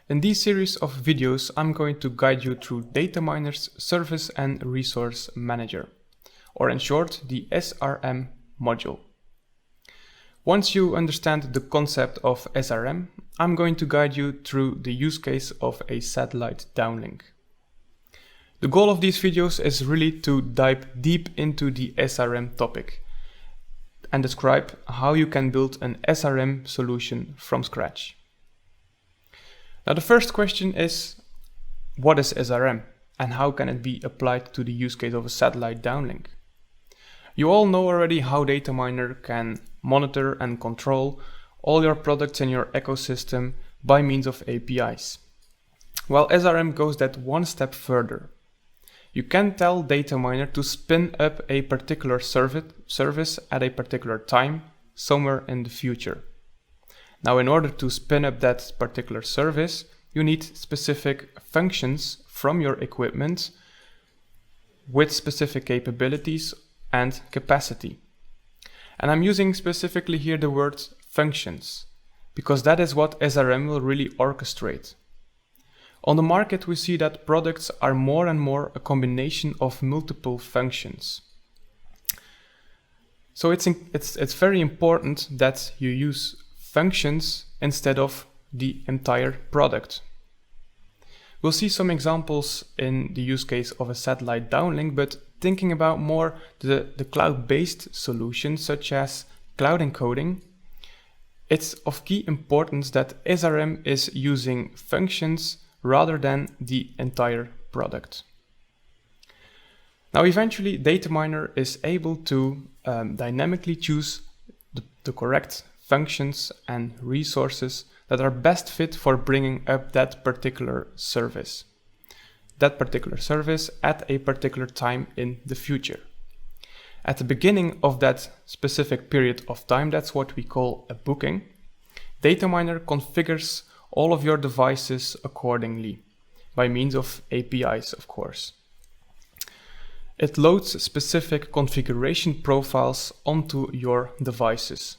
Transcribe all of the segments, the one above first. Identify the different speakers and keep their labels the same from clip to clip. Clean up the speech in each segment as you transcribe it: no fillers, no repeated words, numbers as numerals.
Speaker 1: In this series of videos, I'm going to guide you through DataMiner's Service and Resource Manager, or in short, the SRM module. Once you understand the concept of SRM, I'm going to guide you through the use case of a satellite downlink. The goal of these videos is really to dive deep into the SRM topic and describe how you can build an SRM solution from scratch. Now the first question is, what is SRM and how can it be applied to the use case of a satellite downlink? You all know already how DataMiner can monitor and control all your products in your ecosystem by means of APIs. Well, SRM goes that one step further. You can tell DataMiner to spin up a particular service at a particular time, somewhere in the future. Now, in order to spin up that particular service, you need specific functions from your equipment with specific capabilities and capacity. And I'm using specifically here the word functions, because that is what SRM will really orchestrate. On the market, we see that products are more and more a combination of multiple functions. So it's very important that you use functions instead of the entire product. We'll see some examples in the use case of a satellite downlink, but thinking about more the cloud-based solutions such as cloud encoding, it's of key importance that SRM is using functions rather than the entire product. Now eventually DataMiner is able to dynamically choose the correct functions and resources that are best fit for bringing up that particular service at a particular time in the future. At the beginning of that specific period of time, that's what we call a booking, DataMiner configures all of your devices accordingly, by means of APIs, of course. It loads specific configuration profiles onto your devices.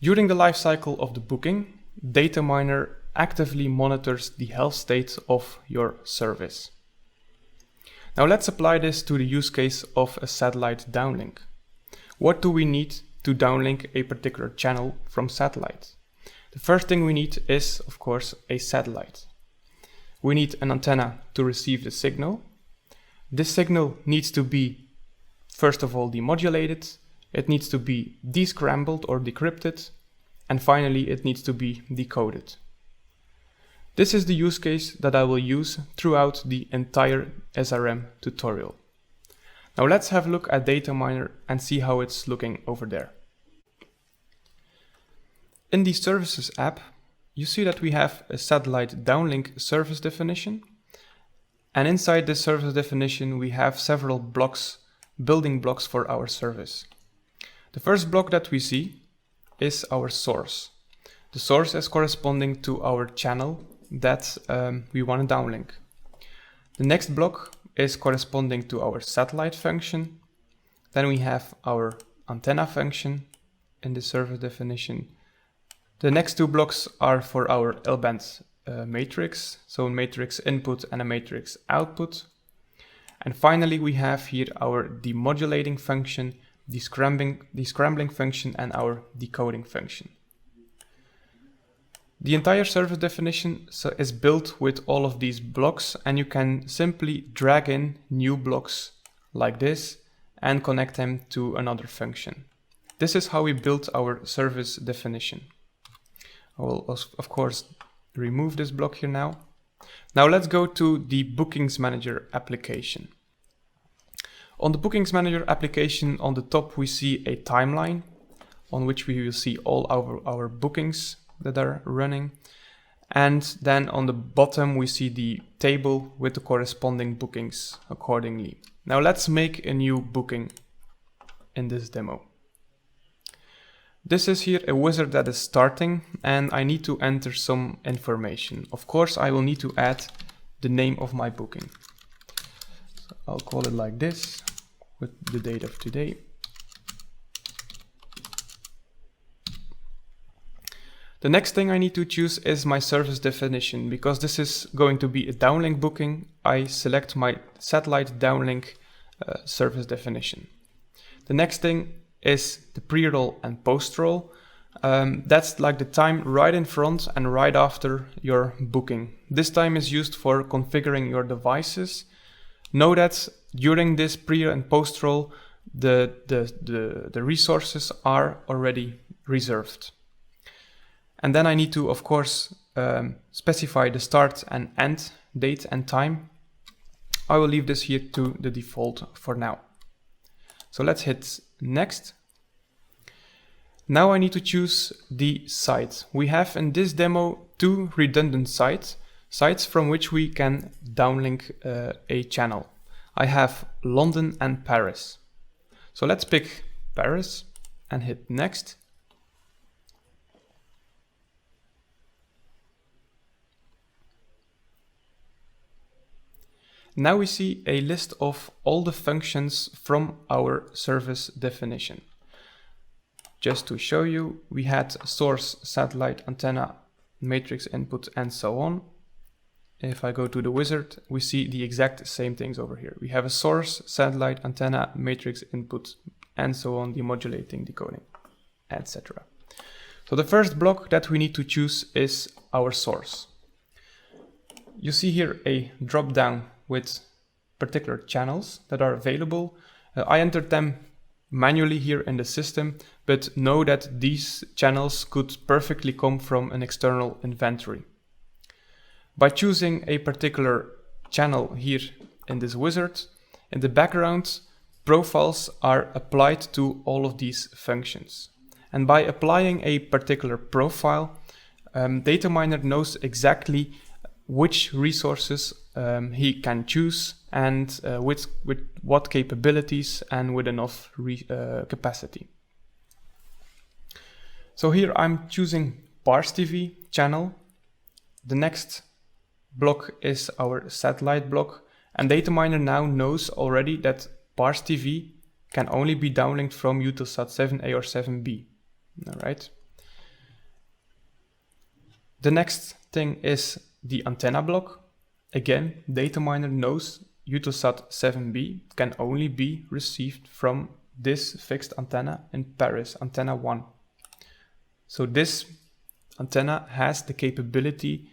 Speaker 1: During the lifecycle of the booking, DataMiner actively monitors the health state of your service. Now let's apply this to the use case of a satellite downlink. What do we need to downlink a particular channel from satellite? The first thing we need is, of course, a satellite. We need an antenna to receive the signal. This signal needs to be, first of all, demodulated. It needs to be descrambled or decrypted. And finally, it needs to be decoded. This is the use case that I will use throughout the entire SRM tutorial. Now let's have a look at DataMiner and see how it's looking over there. In the Services app, you see that we have a satellite downlink service definition. And inside this service definition, we have several blocks, building blocks for our service. The first block that we see is our source. The source is corresponding to our channel that we want to downlink. The next block is corresponding to our satellite function. Then we have our antenna function in the service definition. The next two blocks are for our L-band matrix, so a matrix input and a matrix output. And finally, we have here our demodulating function, the scrambling function, and our decoding function. The entire service definition is built with all of these blocks, and you can simply drag in new blocks like this and connect them to another function. This is how we built our service definition. I will, of course, remove this block here now. Now let's go to the Bookings Manager application. On the Bookings Manager application, on the top we see a timeline on which we will see all our bookings that are running. And then on the bottom we see the table with the corresponding bookings accordingly. Now let's make a new booking in this demo. This is here a wizard that is starting and I need to enter some information. Of course, I will need to add the name of my booking. So I'll call it like this with the date of today. The next thing I need to choose is my service definition. Because this is going to be a downlink booking, I select my satellite downlink service definition. The next thing is the pre-roll and post-roll. That's like the time right in front and right after your booking. This time is used for configuring your devices. Know that during this pre and post-roll, the resources are already reserved. And then I need to, of course, specify the start and end date and time. I will leave this here to the default for now. So let's hit next. Now I need to choose the site. We have in this demo 2 redundant sites from which we can downlink a channel. I have London and Paris. So let's pick Paris and hit next. Now we see a list of all the functions from our service definition. Just to show you, we had source, satellite, antenna, matrix input, and so on. If I go to the wizard, we see the exact same things over here. We have a source, satellite, antenna, matrix input, and so on, demodulating, decoding, etc. So the first block that we need to choose is our source. You see here a drop down with particular channels that are available. I entered them manually here in the system, but know that these channels could perfectly come from an external inventory. By choosing a particular channel here in this wizard, in the background, profiles are applied to all of these functions. And by applying a particular profile, DataMiner knows exactly which resources he can choose and with what capabilities and with enough capacity. So here I'm choosing Parse TV channel. The next block is our satellite block, and DataMiner now knows already that Parse TV can only be downlinked from Eutelsat 7A or 7B. All right. The next thing is the antenna block. Again, DataMiner knows Eutelsat 7B can only be received from this fixed antenna in Paris, antenna 1. So this antenna has the capability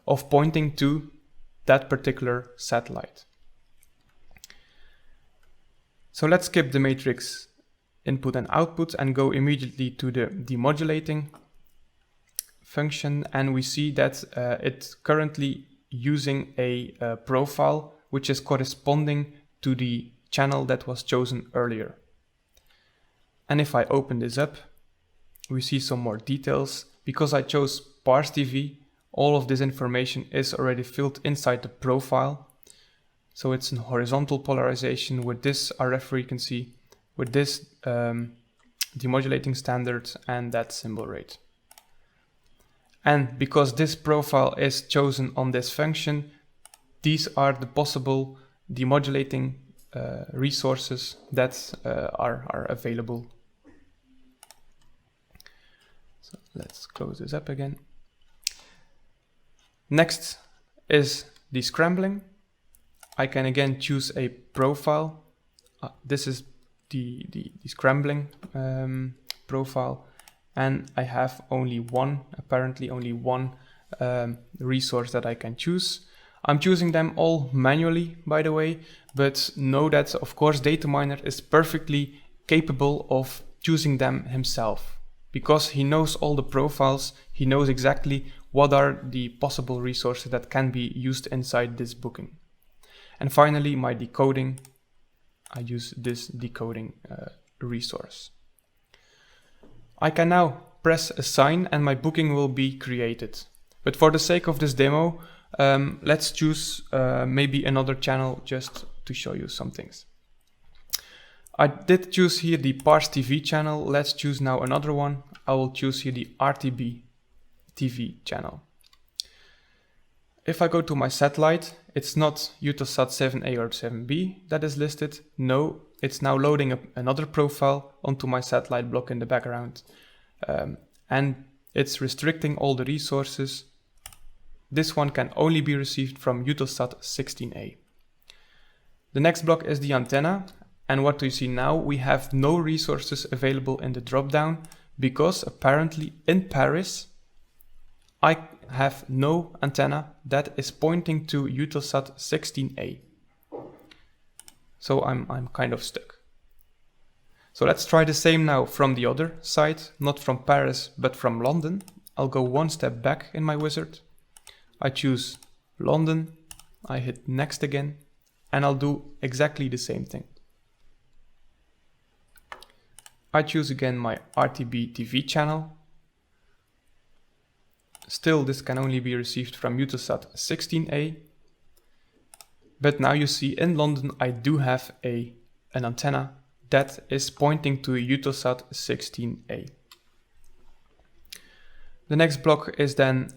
Speaker 1: of pointing to that particular satellite. So let's skip the matrix input and output and go immediately to the demodulating function, and we see that it's currently using a profile which is corresponding to the channel that was chosen earlier. And if I open this up, we see some more details. Because I chose Parse TV, all of this information is already filled inside the profile. So it's a horizontal polarization with this RF frequency, with this demodulating standard, and that symbol rate. And because this profile is chosen on this function, these are the possible demodulating resources that are available. So let's close this up again. Next is the scrambling. I can again choose a profile. This is the scrambling profile. And I have apparently only one resource that I can choose. I'm choosing them all manually, by the way, but know that, of course, DataMiner is perfectly capable of choosing them himself. Because he knows all the profiles, he knows exactly what are the possible resources that can be used inside this booking. And finally, my decoding. I use this decoding resource. I can now press assign and my booking will be created. But for the sake of this demo, let's choose maybe another channel just to show you some things. I did choose here the Parse TV channel. Let's choose now another one. I will choose here the RTB TV channel. If I go to my satellite, it's not Eutelsat 7A or 7B that is listed. No, it's now loading up another profile onto my satellite block in the background. And it's restricting all the resources. This one can only be received from Eutelsat 16A. The next block is the antenna, and what do you see now? We have no resources available in the dropdown because apparently in Paris I have no antenna that is pointing to Eutelsat 16A. So I'm kind of stuck. So let's try the same now from the other side, not from Paris, but from London. I'll go one step back in my wizard. I choose London, I hit next again, and I'll do exactly the same thing. I choose again my RTB TV channel. Still, this can only be received from Eutelsat 16A. But now you see in London I do have an antenna that is pointing to Eutelsat 16A. The next block is then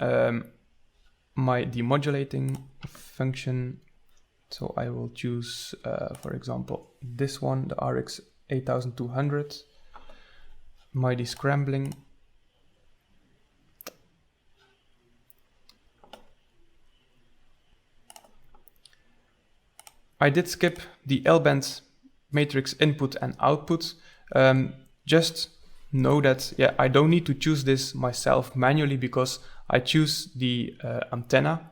Speaker 1: my demodulating function. So I will choose, for example, this one, the RX 8200, my descrambling. I did skip the L-band matrix input and output. Just know that I don't need to choose this myself manually because I choose the antenna.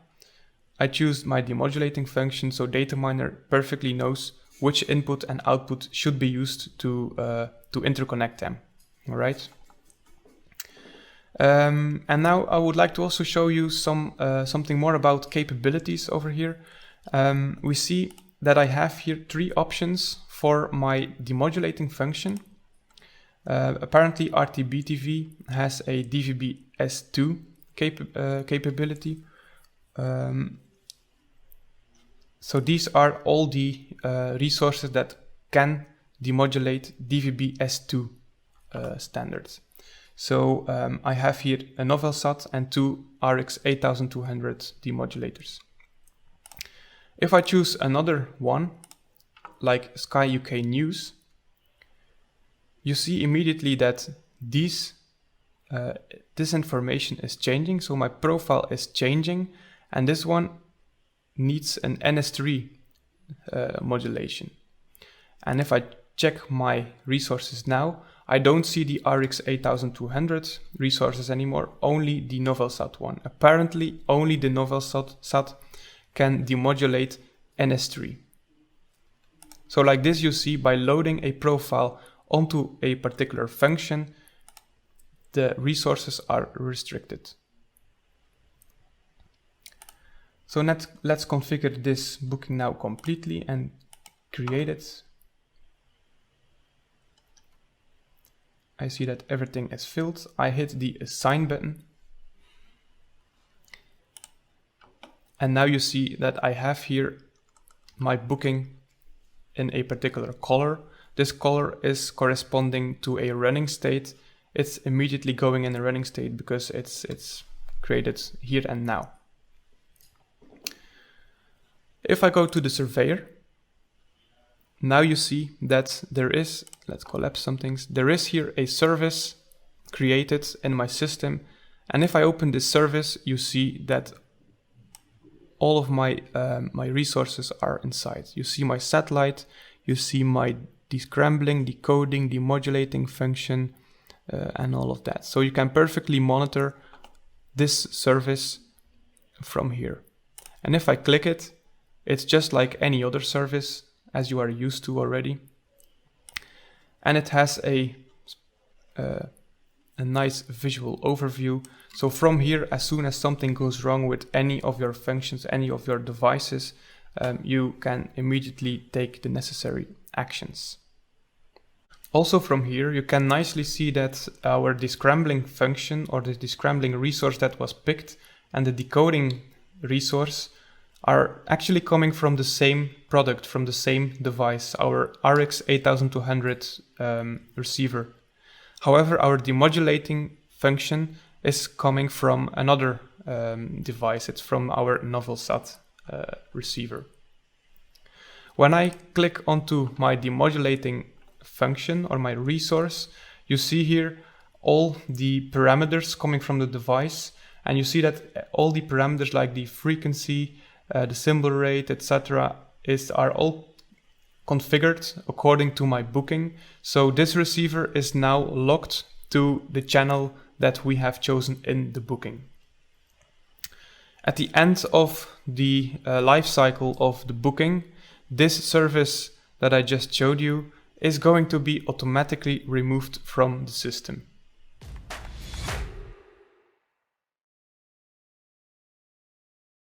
Speaker 1: I choose my demodulating function, so DataMiner perfectly knows which input and output should be used to interconnect them. All right. And now I would like to also show you something more about capabilities over here. We see that I have here 3 options for my demodulating function. Apparently RTBTV has a DVB-S2 capability. So these are all the resources that can demodulate DVB-S2 standards. So I have here a Novelsat and 2 RX 8200 demodulators. If I choose another one, like Sky UK News, you see immediately that this information is changing. So my profile is changing, and this one needs an NS3 modulation. And if I check my resources now, I don't see the RX 8200 resources anymore, only the Novelsat one. Apparently, only the Novelsat can demodulate NS3. So like this, you see by loading a profile onto a particular function, the resources are restricted. So let's configure this booking now completely and create it. I see that everything is filled. I hit the assign button. And now you see that I have here my booking in a particular color. This color is corresponding to a running state. It's immediately going in a running state because it's created here and now. If I go to the surveyor, now you see that there is, let's collapse some things, there is here a service created in my system. And if I open this service, you see that all of my resources are inside. You see my satellite, you see my descrambling, decoding, demodulating function, and all of that. So you can perfectly monitor this service from here. And if I click it, it's just like any other service as you are used to already. And it has a nice visual overview. So from here, as soon as something goes wrong with any of your functions, any of your devices, you can immediately take the necessary actions. Also from here, you can nicely see that our descrambling function or the descrambling resource that was picked and the decoding resource are actually coming from the same product, from the same device, our RX 8200 receiver. However, our demodulating function is coming from another device. It's from our Novelsat receiver. When I click onto my demodulating function or my resource, you see here all the parameters coming from the device, and you see that all the parameters like the frequency, the symbol rate, etc. are all configured according to my booking. So this receiver is now locked to the channel that we have chosen in the booking. At the end of the life cycle of the booking, this service that I just showed you is going to be automatically removed from the system.